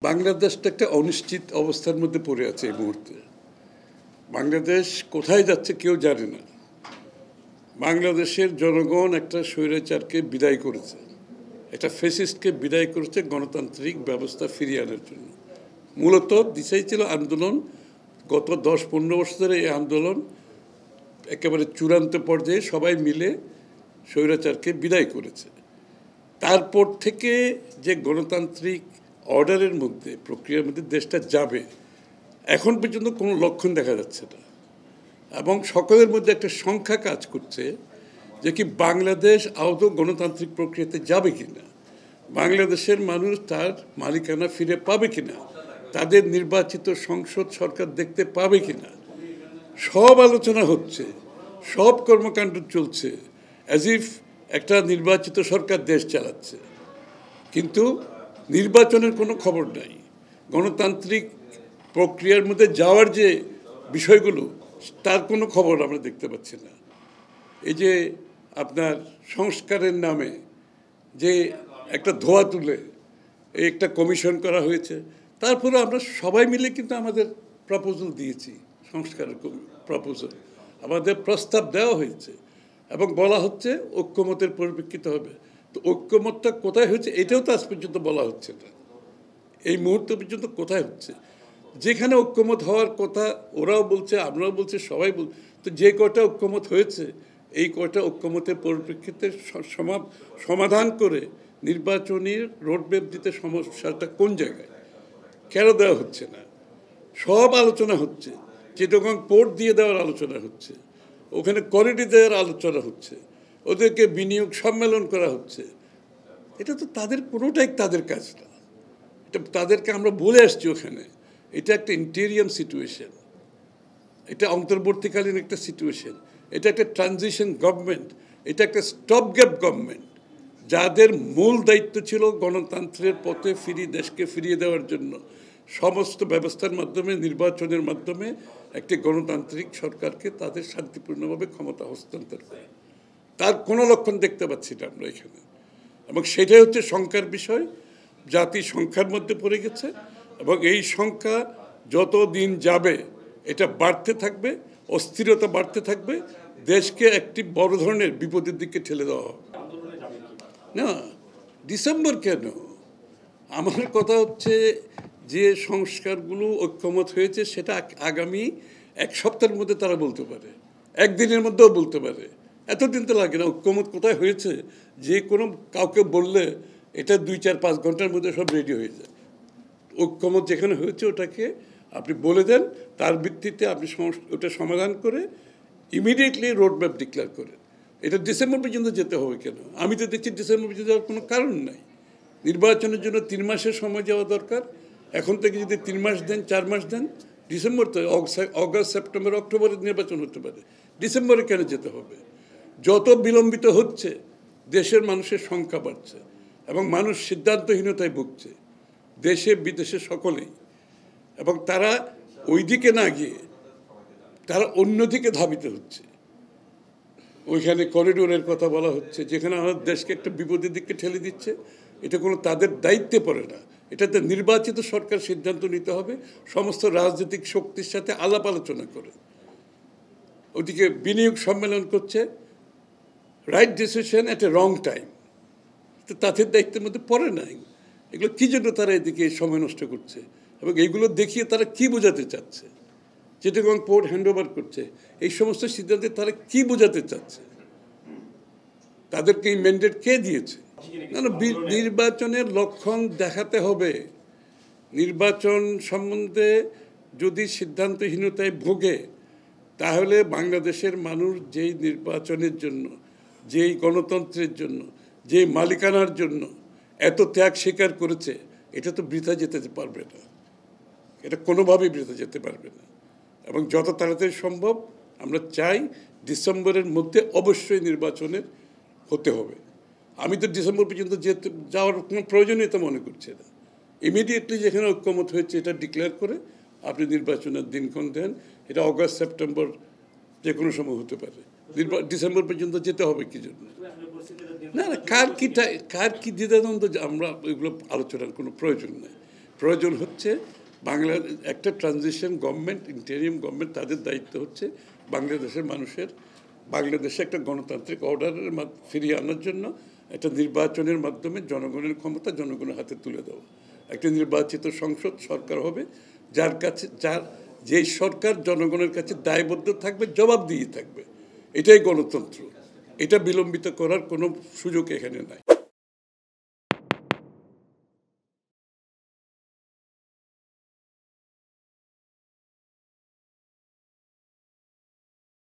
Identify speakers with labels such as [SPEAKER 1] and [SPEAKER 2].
[SPEAKER 1] বাংলাদেশটা একটা অনিশ্চিত অবস্থার মধ্যে পড়ে আছে এই মুহূর্তে। বাংলাদেশ কোথায় যাচ্ছে কেউ জানে না। বাংলাদেশের জনগণ একটা স্বৈরাচারকে বিদায় করেছে, একটা ফ্যাসিস্টকে বিদায় করেছে গণতান্ত্রিক ব্যবস্থা ফিরিয়ে আনার জন্য। মূলত দিশাই ছিল আন্দোলন। গত 10-15 বছর ধরে এই আন্দোলন একেবারে চূড়ান্ত পর্যায়ে সবাই মিলে স্বৈরাচারকে বিদায় করেছে। তারপর থেকে যে গণতান্ত্রিক অর্ডারের মধ্যে প্রক্রিয়ার মধ্যে দেশটা যাবে, এখন পর্যন্ত কোনো লক্ষণ দেখা যাচ্ছে না। এবং সকলের মধ্যে একটা সংখ্যা কাজ করছে যে কি বাংলাদেশ আদৌ গণতান্ত্রিক প্রক্রিয়াতে যাবে কিনা, বাংলাদেশের মানুষ তার মালিকানা ফিরে পাবে কিনা, তাদের নির্বাচিত সংসদ সরকার দেখতে পাবে কিনা। সব আলোচনা হচ্ছে, সব কর্মকাণ্ড চলছে, অ্যাজ ইফ একটা নির্বাচিত সরকার দেশ চালাচ্ছে, কিন্তু নির্বাচনের কোনো খবর নাই। গণতান্ত্রিক প্রক্রিয়ার মধ্যে যাওয়ার যে বিষয়গুলো, তার কোনো খবর আমরা দেখতে পাচ্ছি না। এই যে আপনার সংস্কারের নামে যে একটা ধোয়া তুলে এই একটা কমিশন করা হয়েছে, তারপরে আমরা সবাই মিলে কিন্তু আমাদের প্রপোজাল দিয়েছি, সংস্কারের প্রপোজাল আমাদের প্রস্তাব দেওয়া হয়েছে এবং বলা হচ্ছে ঐক্যমতের পরিপ্রেক্ষিতে হবে। তো ঐক্যমতটা কোথায় হচ্ছে এটাও তো আজ পর্যন্ত বলা হচ্ছে না। এই মুহূর্ত পর্যন্ত কোথায় হচ্ছে? যেখানে ঐক্যমত হওয়ার কথা ওরাও বলছে, আমরাও বলছি, সবাই বল। তো যে কয়টা ঐক্যমত হয়েছে, এই কয়টা ঐক্যমতের পরিপ্রেক্ষিতে সমাধান করে নির্বাচনের রোডম্যাপ দিতে সমস্যাটা কোন জায়গায় কেন দেওয়া হচ্ছে না? সব আলোচনা হচ্ছে, চিটাগং পোর্ট দিয়ে দেওয়ার আলোচনা হচ্ছে, ওখানে করিডোর দেওয়ার আলোচনা হচ্ছে, ওদেরকে বিনিয়োগ সম্মেলন করা হচ্ছে। এটা তো তাদের কোনোটাই তাদের কাজ না। এটা তাদেরকে আমরা বলে আসছি ওখানে এটা একটা ইন্টেরিয়াম সিচুয়েশন, এটা অন্তর্বর্তীকালীন একটা সিচুয়েশন, এটা একটা ট্রানজিশন গভর্নমেন্ট, এটা একটা স্টপ গ্যাপ গভর্নমেন্ট, যাদের মূল দায়িত্ব ছিল গণতন্ত্রের পথে দেশকে ফিরিয়ে দেওয়ার জন্য সমস্ত ব্যবস্থার মাধ্যমে, নির্বাচনের মাধ্যমে একটি গণতান্ত্রিক সরকারকে তাদের শান্তিপূর্ণভাবে ক্ষমতা হস্তান্তর করে। তার কোনো লক্ষণ দেখতে পাচ্ছি না আমরা এখানে। এবং সেটাই হচ্ছে সংখ্যার বিষয়। জাতি সংখ্যার মধ্যে পড়ে গেছে এবং এই সংখ্যা যত দিন যাবে এটা বাড়তে থাকবে, অস্থিরতা বাড়তে থাকবে, দেশকে একটি বড় ধরনের বিপদের দিকে ঠেলে দেওয়া হবে। না, ডিসেম্বর কেন? আমার কথা হচ্ছে যে সংস্কারগুলো ঐক্যমত হয়েছে সেটা আগামী 1 সপ্তাহের মধ্যে তারা বলতে পারে, একদিনের মধ্যেও বলতে পারে। এতদিন তো লাগে না। ঐক্যমত কোথায় হয়েছে যে কোনো কাউকে বললে এটা 2-4-5 ঘন্টার মধ্যে সব রেডি হয়ে যায়। ঐক্যমত যেখানে হয়েছে ওটাকে আপনি বলে দেন, তার ভিত্তিতে আপনি ওটা সমাধান করে ইমিডিয়েটলি রোডম্যাপ ডিক্লেয়ার করেন। এটা ডিসেম্বর পর্যন্ত যেতে হবে কেন? আমি তো দেখছি ডিসেম্বর পর্যন্ত যাওয়ার কোনো কারণ নাই। নির্বাচনের জন্য 3 মাসের সময় যাওয়া দরকার। এখন থেকে যদি 3 মাস দেন, 4 মাস দেন, ডিসেম্বর তো অগাস্ট, সেপ্টেম্বর, অক্টোবরে নির্বাচন হতে পারে। ডিসেম্বরে কেন যেতে হবে? যত বিলম্বিত হচ্ছে দেশের মানুষের সংখ্যা বাড়ছে এবং মানুষ সিদ্ধান্তহীনতায় ভুগছে, দেশে বিদেশে সকলেই। এবং তারা ওই দিকে না গিয়ে তারা অন্যদিকে ধাবিত হচ্ছে। ওইখানে করিডোরের কথা বলা হচ্ছে, যেখানে আমাদের দেশকে একটা বিপদের দিকে ঠেলে দিচ্ছে। এটা কোনো তাদের দায়িত্বে পড়ে না। এটাতে নির্বাচিত সরকার সিদ্ধান্ত নিতে হবে সমস্ত রাজনৈতিক শক্তির সাথে আলাপ আলোচনা করে। ওদিকে বিনিয়োগ সম্মেলন করছে, রাইট ডিসিশন এট এ রং টাইম। তো তাদের দায়িত্বের মধ্যে পড়ে নাই। এগুলো কী জন্য তারা এদিকে সময় নষ্ট করছে এবং এইগুলো দেখিয়ে তারা কি বোঝাতে চাচ্ছে? চিটাগং পোর্ট হ্যান্ডওভার করছে, এই সমস্ত সিদ্ধান্তে তারা কি বোঝাতে চাচ্ছে? তাদেরকে এই ম্যান্ডেট কে দিয়েছে? না, নির্বাচনের লক্ষণ দেখাতে হবে। নির্বাচন সম্বন্ধে যদি সিদ্ধান্তহীনতায় ভোগে, তাহলে বাংলাদেশের মানুষ যেই নির্বাচনের জন্য, যেই গণতন্ত্রের জন্য, যেই মালিকানার জন্য এত ত্যাগ স্বীকার করেছে, এটা তো বৃথা যেতে পারবে না। এটা কোনোভাবেই বৃথা যেতে পারবে না। এবং যত তাড়াতাড়ি সম্ভব আমরা চাই ডিসেম্বরের মধ্যে অবশ্যই নির্বাচনের হতে হবে। আমি তো ডিসেম্বর পর্যন্ত যাওয়ার কোনো প্রয়োজনীয়তা মনে করছি না। ইমিডিয়েটলি যেখানে ঐক্যমত হয়েছে এটা ডিক্লেয়ার করে আপনি নির্বাচনের দিনক্ষণ দেন। এটা অগাস্ট, সেপ্টেম্বর যে কোনো সময় হতে পারে। ডিসেম্বর পর্যন্ত যেতে হবে কি জন্য? না, কার কি দ্বিধাদ্বন্দ্ব, আমরা এগুলো আলোচনার কোনো প্রয়োজন নেই। প্রয়োজন হচ্ছে বাংলার একটা ট্রানজিশন গভর্নমেন্ট, ইন্টারিম গভর্নমেন্ট, তাদের দায়িত্ব হচ্ছে বাংলাদেশের মানুষের বাংলাদেশে একটা গণতান্ত্রিক অর্ডারের ফিরিয়ে আনার জন্য একটা নির্বাচনের মাধ্যমে জনগণের ক্ষমতা জনগণের হাতে তুলে দেওয়া। একটা নির্বাচিত সংসদ সরকার হবে যেই সরকার জনগণের কাছে দায়বদ্ধ থাকবে, জবাবদিহি থাকবে। এটাই গণতন্ত্র। এটা বিলম্বিত করার কোনো সুযোগ এখানে নাই।